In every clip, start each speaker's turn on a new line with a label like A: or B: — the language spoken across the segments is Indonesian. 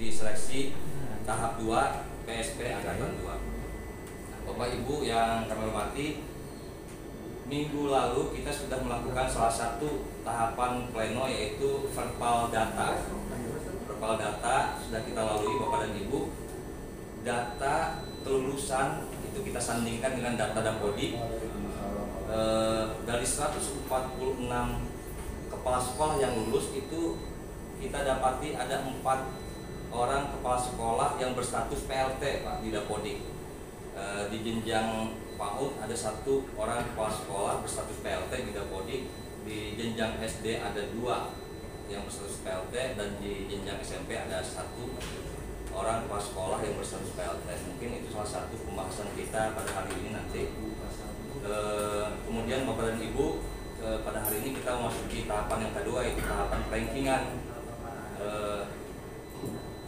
A: di seleksi tahap 2 PSP Angkatan 2. Nah, Bapak Ibu yang kami hormati, minggu lalu kita sudah melakukan salah satu tahapan pleno, yaitu verbal data. Verbal data sudah kita lalui Bapak dan Ibu. Data kelulusan itu kita sandingkan dengan data Dapodik. Dari 146 kepala sekolah yang lulus itu kita dapati ada 4 orang kepala sekolah yang berstatus PLT, Pak, di Dapodik. Di jenjang PAUD ada 1 orang kepala sekolah berstatus PLT di Dapodik. Di jenjang SD ada 2 yang berstatus PLT, dan di jenjang SMP ada 1 orang kepala sekolah yang berstatus PLT. Mungkin itu salah satu pembahasan kita pada hari ini nanti. Kemudian Bapak dan Ibu, pada hari ini kita memasuki tahapan yang kedua, yaitu tahapan rankingan.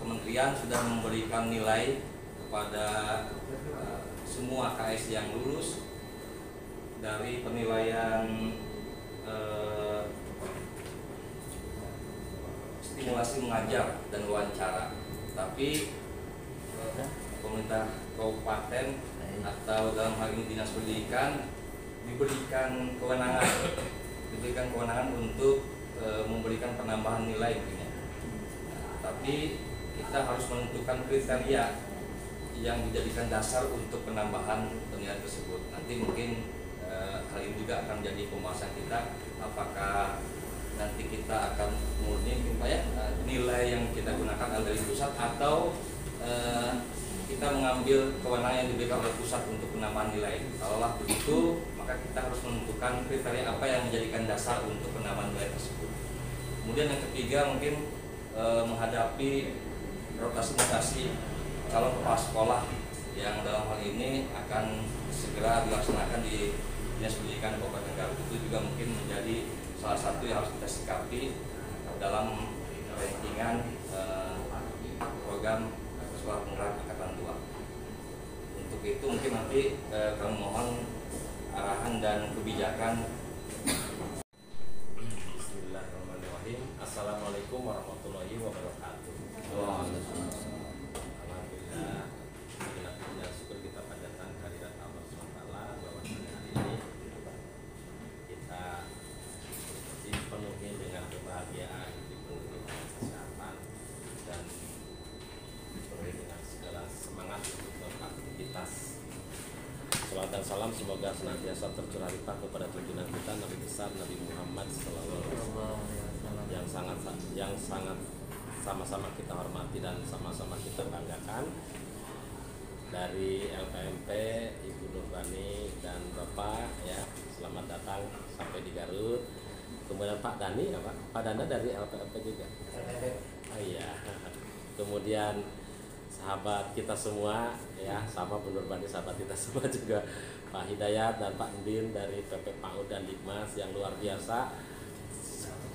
A: Kementerian sudah memberikan nilai kepada semua KS yang lulus dari penilaian stimulasi mengajar dan wawancara. Tapi pemerintah kabupaten atau dalam hal ini dinas pendidikan diberikan kewenangan untuk memberikan penambahan nilai mungkin. Tapi kita harus menentukan kriteria yang dijadikan dasar untuk penambahan penilaian tersebut. Nanti mungkin hal ini juga akan menjadi pembahasan kita, apakah nanti kita akan murni nilai yang kita gunakan adalah dari pusat, atau kita mengambil kewenangan yang diberikan oleh pusat untuk penambahan nilai. Kalaulah begitu, maka kita harus menentukan kriteria apa yang menjadikan dasar untuk penambahan nilai tersebut. Kemudian yang ketiga mungkin menghadapi rotasi-mutasi calon kepala sekolah yang dalam hal ini akan segera dilaksanakan di Dinas Pendidikan Kabupaten Garut. Itu juga mungkin menjadi salah satu yang harus kita sikapi dalam rankingan program sekolah penggerak Angkatan 2. Untuk itu mungkin nanti kami mohon arahan dan kebijakan.
B: Bismillahirrahmanirrahim. Assalamualaikum warahmatullahi wabarakatuh. Alhamdulillah, puji syukur kita panjatkan kehadirat Allah SWT bahwa hari ini kita dipenuhi dengan kebahagiaan, dipenuhi dengan kesehatan, dan dipenuhi dengan segala semangat untuk beraktivitas. Salawat dan salam semoga senantiasa tercurah limpah kepada junjungan kita Nabi besar Nabi Muhammad SAW, yang sangat sama-sama kita hormati dan sama-sama kita banggakan. Dari LPMP Ibu Nurbani dan Bapak, ya, selamat datang sampai di Garut. Kemudian Pak Dani, ya Pak Dana dari LPMP juga. Oh iya. Kemudian sahabat kita semua, ya, sama Bu Nurbani sahabat kita semua juga, Pak Hidayat dan Pak Endin dari PP PAUD dan Dikmas yang luar biasa.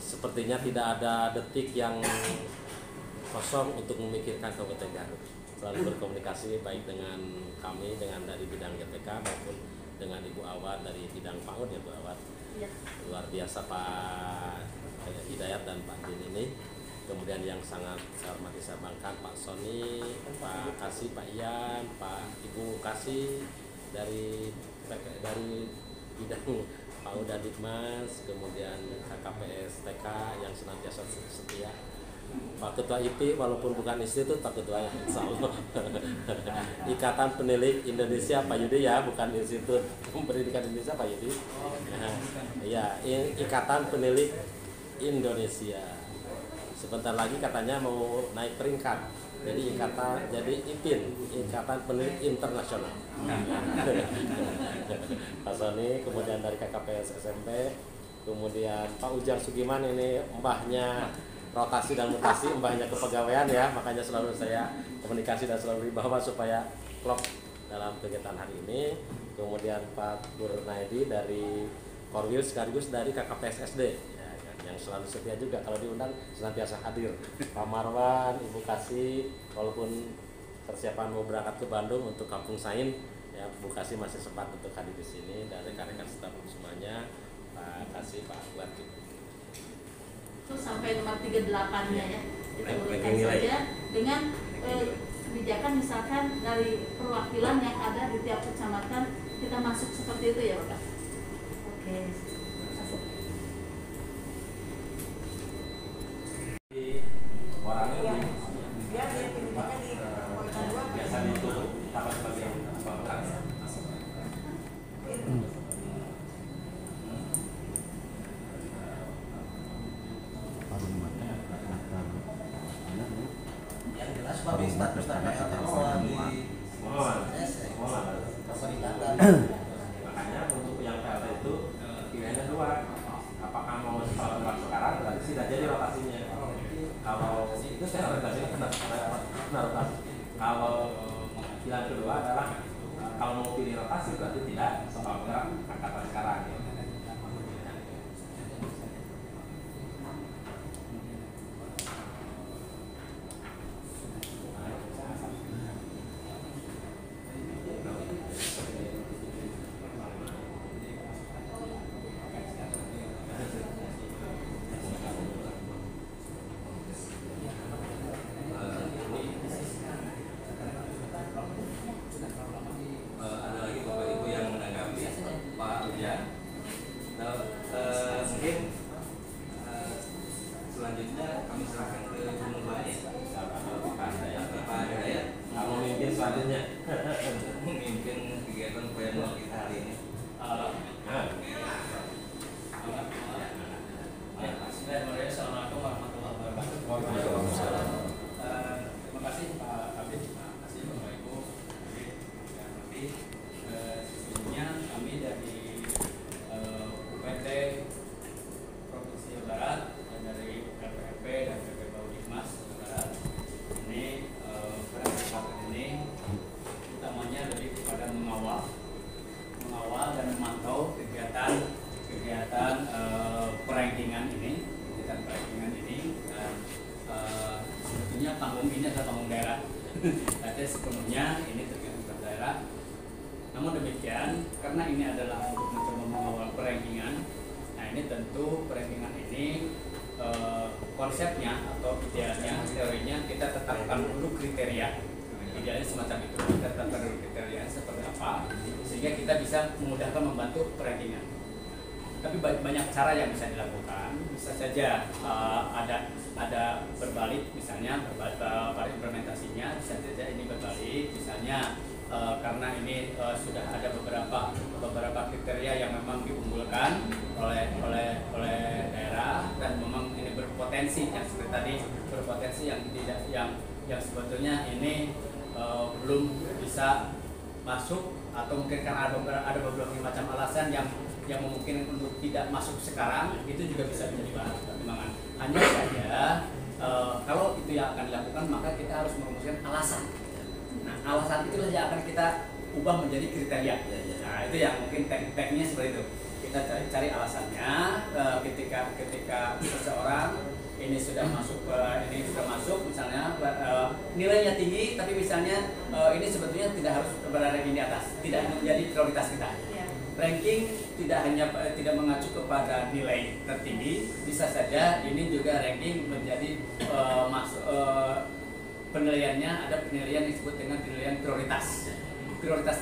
B: Sepertinya tidak ada detik yang kosong untuk memikirkan Kabupaten Garut. Selalu berkomunikasi baik dengan kami, dengan dari bidang GTK maupun dengan Ibu Awad dari bidang PAUD, ya Bu Awad. Ya. Luar biasa Pak Hidayat dan Pak Din ini. Kemudian yang sangat saya hormati saya banggakan Pak Sony, Pak Kasih, Pak Ian, Pak Ibu Kasih dari bidang PAUD dan Dikmas, kemudian KKPS TK yang senantiasa setia. Pak Ketua IP walaupun bukan institut, Pak Ketuanya insya Allah. Ikatan Penilik Indonesia Pak Yudi, ya, bukan Institut Pendidikan Indonesia Pak Yudi. Ya, Ikatan Penilik Indonesia. Sebentar lagi katanya mau naik peringkat. Jadi IPIN, Ikatan Penilik Internasional. Pak Sony, kemudian dari KKPS SMP, kemudian Pak Ujang Sugiman, ini mbahnya rotasi dan mutasi, mbahnya kepegawaian, ya, makanya selalu saya komunikasi dan selalu dibawa supaya klop dalam kegiatan hari ini. Kemudian Pak Burnaidi dari Korwil sekaligus dari KKPS SD, ya, yang selalu setia juga kalau diundang senantiasa hadir. Pak Marwan, Ibu Kasih, walaupun persiapan mau berangkat ke Bandung untuk Kampung Sain, ya, Bu Kasih masih sempat untuk hadir di sini, dan rekan-rekan staf semuanya, Pak Kasih, Pak Buat.
C: terus sampai nomor 38-nya ya. Kita urutkan
B: nilai.
C: saja dengan kebijakan misalkan dari perwakilan yang ada di tiap kecamatan kita masuk seperti itu ya Bapak. Oke.
B: Orangnya biasa ditutup apa sebagai penggerak.
D: Yang jelas Pak status tanah mohon di
B: Makanya untuk yang PLT itu pilihannya dua. Apakah mau sekolah sekarang berarti tidak jadi rotasinya. Kalau itu saya orientasinya kena rotasi. Kalau pilihan kedua adalah kalau mau pilih rotasi berarti tidak sekolah gerak angkatan sekarang.
A: Ada lagi Bapak Ibu yang menanggapi Pak ya. Nah, mungkin selanjutnya kami serahkan ke Gunung Bani Pak Hidayat
B: Kamu mimpin selanjutnya.
A: memimpin kegiatan pleno kita hari ini.
E: Assalamualaikum warahmatullahi wabarakatuh.
B: Waalaikumsalam.
E: Terima kasih Pak Kabid, terima kasih Bapak Ibu. Yang lebih sesungguhnya kami dari UPT Provinsi Jawa Barat dan dari LPRP dan PP Baudikmas Jawa Barat ini pada kesempatan ini utamanya lebih kepada mengawal dan memantau kegiatan perankingan ini, dan sebetulnya panggung ini adalah panggung daerah. Jadi sepenuhnya ini tergantung per daerah. Namun demikian, karena ini adalah untuk mencoba mengawal perankingan, nah ini tentu perankingan ini konsepnya atau idealnya, teorinya kita tetapkan dulu kriteria. Idealnya semacam itu, kita tetapkan dulu kriteria seperti apa, sehingga kita bisa memudahkan membantu perankingan. Tapi banyak cara yang bisa dilakukan. Bisa saja ada berbalik, misalnya pada implementasinya bisa saja ini berbalik, misalnya karena ini sudah ada beberapa kriteria yang memang diunggulkan oleh daerah dan memang ini berpotensi yang seperti tadi berpotensi yang tidak yang sebetulnya ini belum bisa masuk, atau mungkin karena ada beberapa macam alasan yang memungkinkan untuk tidak masuk sekarang, itu juga bisa menjadi bahan pertimbangan. Hanya saja kalau itu yang akan dilakukan, maka kita harus merumuskan alasan. Nah, alasan itulah yang akan kita ubah menjadi kriteria. Nah, itu yang mungkin tekniknya seperti itu. Kita cari alasannya ketika seseorang ini sudah masuk misalnya nilainya tinggi, tapi misalnya ini sebetulnya tidak harus berada di atas, tidak menjadi prioritas kita. Ranking tidak mengacu kepada nilai tertinggi, bisa saja ini juga ranking menjadi penilaiannya ada penilaian disebut dengan penilaian prioritas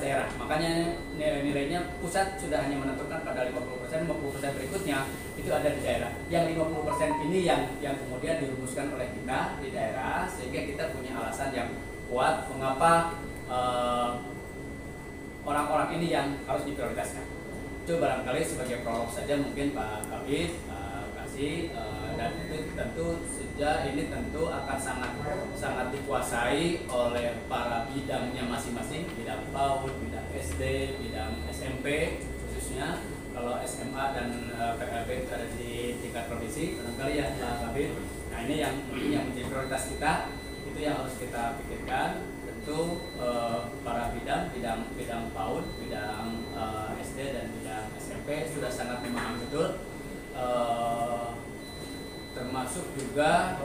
E: daerah. Makanya nilainya pusat sudah hanya menentukan pada 50%, 50% berikutnya itu ada di daerah. Yang 50% ini yang kemudian dirumuskan oleh kita di daerah, sehingga kita punya alasan yang kuat mengapa orang-orang ini yang harus diprioritaskan. Itu barangkali sebagai prolog saja mungkin Pak Kabid kasih, dan itu tentu sejak ini tentu akan sangat dikuasai oleh para bidangnya masing-masing, bidang PAUD, bidang SD, bidang SMP khususnya. Kalau SMA dan PLB itu ada di tingkat provinsi barangkali ya Pak Kabid. Nah ini yang menjadi prioritas kita, itu yang harus kita pikirkan. Tentu para bidang PAUD, bidang SD dan bidang SMP sudah sangat memahami betul, termasuk juga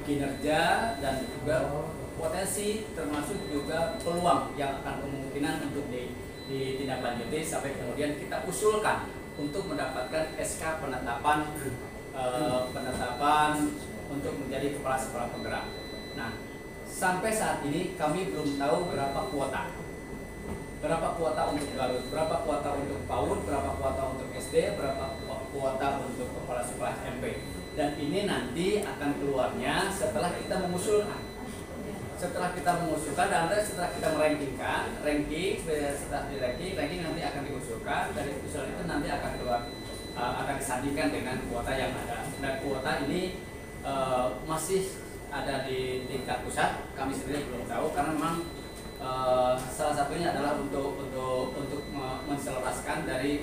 E: kinerja dan juga potensi, termasuk juga peluang yang akan kemungkinan untuk ditindaklanjuti sampai kemudian kita usulkan untuk mendapatkan SK penetapan penetapan untuk menjadi kepala sekolah penggerak. Nah, sampai saat ini kami belum tahu berapa kuota untuk Garut, berapa kuota untuk PAUD, berapa kuota untuk SD, berapa kuota untuk kepala sekolah SMP. Dan ini nanti akan keluarnya setelah kita mengusulkan. Setelah kita mengusulkan dan setelah kita ranking nanti akan diusulkan. Dari usulan itu nanti akan keluar, akan disandingkan dengan kuota yang ada. Dan kuota ini masih ada di tingkat pusat. Kami sendiri belum tahu karena memang salah satunya adalah untuk menselaraskan dari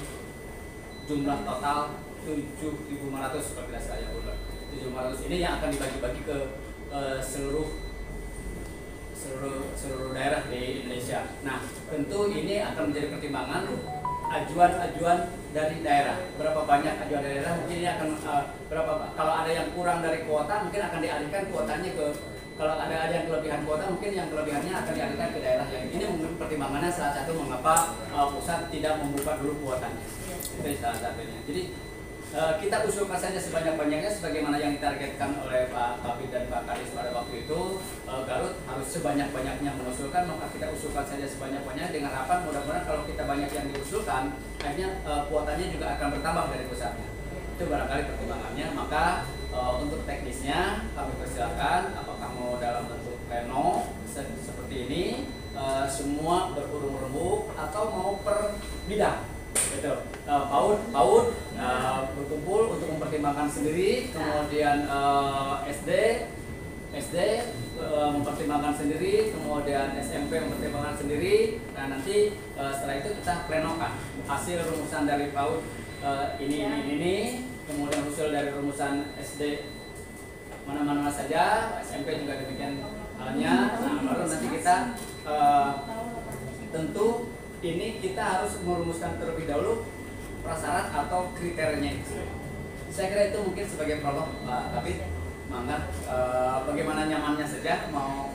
E: jumlah total 7.500 seperti saya ulang. 7.500 ini yang akan dibagi-bagi ke seluruh daerah di Indonesia. Nah, tentu ini akan menjadi pertimbangan ajuan dari daerah. Berapa banyak ajuan dari daerah, mungkin ini akan kalau ada yang kurang dari kuota, mungkin akan dialihkan kuotanya ke, kalau ada yang kelebihan kuota, mungkin yang kelebihannya akan dialihkan ke daerah yang ini. Mungkin pertimbangannya salah satu mengapa pusat tidak membuka dulu kuotanya. Itu salah satunya. Jadi kita usulkan saja sebanyak-banyaknya sebagaimana yang ditargetkan oleh Pak Kabid dan Pak Kadis pada waktu itu. Garut harus sebanyak-banyaknya mengusulkan, maka kita usulkan saja sebanyak-banyaknya dengan harapan mudah-mudahan kalau kita banyak yang diusulkan, akhirnya kuotanya juga akan bertambah dari pusatnya. Itu barangkali pertimbangannya. Maka untuk teknisnya kami persilakan, apakah mau dalam bentuk pleno seperti ini, semua berurung-urung, atau mau per bidang. Betul. PAUD berkumpul untuk mempertimbangkan sendiri, kemudian SD mempertimbangkan sendiri, kemudian SMP mempertimbangkan sendiri. Nah, nanti setelah itu kita plenokan hasil rumusan dari PAUD ini, kemudian usul dari rumusan SD mana-mana saja, SMP juga demikian halnya. Nah, baru nanti kita tentu ini kita harus merumuskan terlebih dahulu prasyarat atau kriterianya. Saya kira itu mungkin sebagai prolog, Pak Kabid. Mangga bagaimana nyamannya saja, mau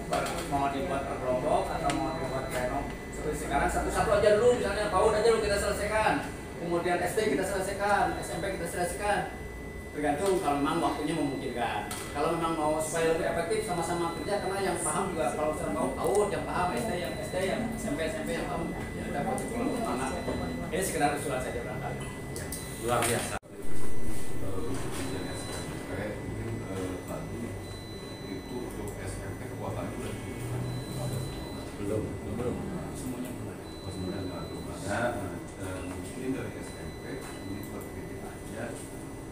E: dibuat per kelompok atau mau dibuat pleno seperti sekarang, satu-satu aja dulu. Misalnya PAUD aja dulu kita selesaikan, kemudian SD kita selesaikan, SMP kita selesaikan. Tergantung kalau memang waktunya memungkinkan. Kalau memang mau supaya lebih efektif sama-sama kerja, karena yang paham juga kalau misalnya mau PAUD, yang paham SD, yang SMP yang paham, ya kita proses semangat. Ini sekedar usulan saja barangkali.
B: Luar biasa. Belum.
E: Semuanya benar.
F: Mungkin dari SMP ini buat kritik aja.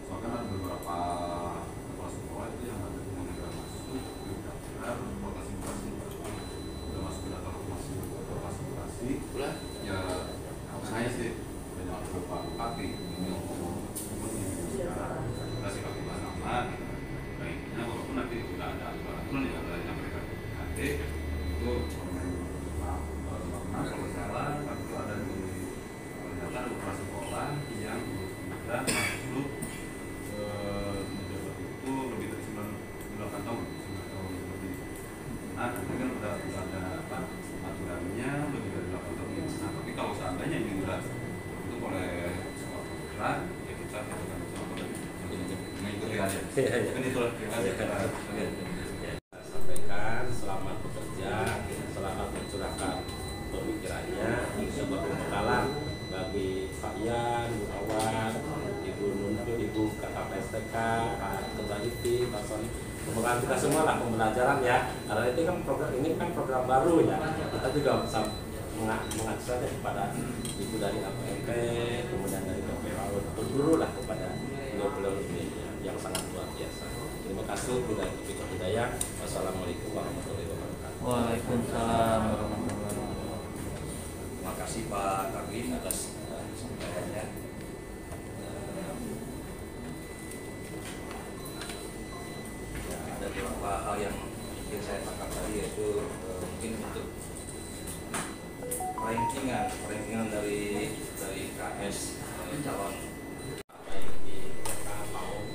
F: Soalnya kan ada beberapa kepala sekolah itu yang ada yang sudah masuk ke daftar rotasi udah masuk ke daftar rotasi ya saya sih banyak beberapa bupati ini ngomong sekarang kita sih pakai bahasa sama baiknya walaupun nanti udah ada aturan yang ada yang mereka ganti itu kalau salah itu ada di daftar kepala sekolah yang sudah masuk menjabat itu lebih dari 9 tahun lebih. Nah, nanti kan udah ada aturannya lebih dari 8 tahun. Nah, tapi kalau seandainya ini sudah itu oleh sekolah penggerak, ya kita akan mengikuti aja. Kan itu
B: Sampaikan selamat bekerja, selamat mencurahkan pemikirannya, bisa berbekalan bagi Pak Ian, Bu Awan, Ibu Nundu, Ibu Kakak PSTK, Ketua IPI, Pak Soni, kemudian kita semua lah pembelajaran ya. Karena itu kan program baru ya. Kita juga bisa mengacu saja kepada Ibu dari APMP, kemudian dari KPAU, guru lah kepada beliau-beliau yang sangat luar biasa. Terima kasih Ibu dan Ibu Hidayah. Wassalamualaikum warahmatullahi wabarakatuh.
D: Waalaikumsalam warahmatullahi wabarakatuh.
A: Terima kasih Pak Kabid atas sampaiannya. Ada beberapa hal yang mungkin saya tangkap tadi, yaitu mungkin untuk rankingan dari KS calon
B: Baik di TK, PAUD,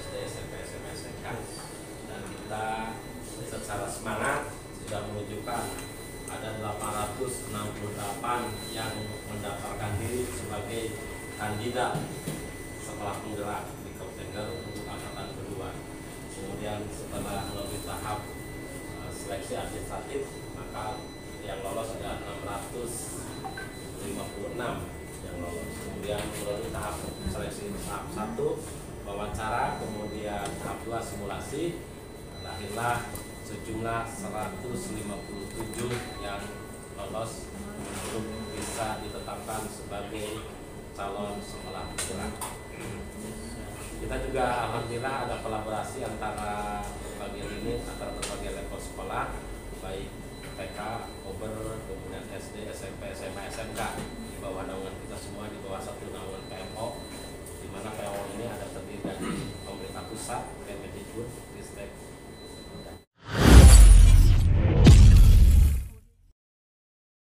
B: SD, SMP, SMA, SMK, dan kita secara semangat sudah menunjukkan ada 868 yang mendaftarkan diri sebagai kandidat sekolah penggerak di Kabupaten Garut untuk kemudian setelah melalui tahap seleksi administratif, maka yang lolos ada 656 yang lolos. Kemudian melalui tahap seleksi tahap 1 wawancara, kemudian tahap 2 simulasi, lahirlah sejumlah 157 yang lolos untuk bisa ditetapkan sebagai calon sekolah penggerak. Kita juga alhamdulillah ada kolaborasi antara berbagai unit, antara berbagai level sekolah, baik TK, Ober, kemudian SD, SMP, SMA, SMK, di bawah naungan kita semua, di bawah satu naungan PMO, di mana PMO ini ada terdiri dari pemerintah pusat, Kemendikbud, Ristek,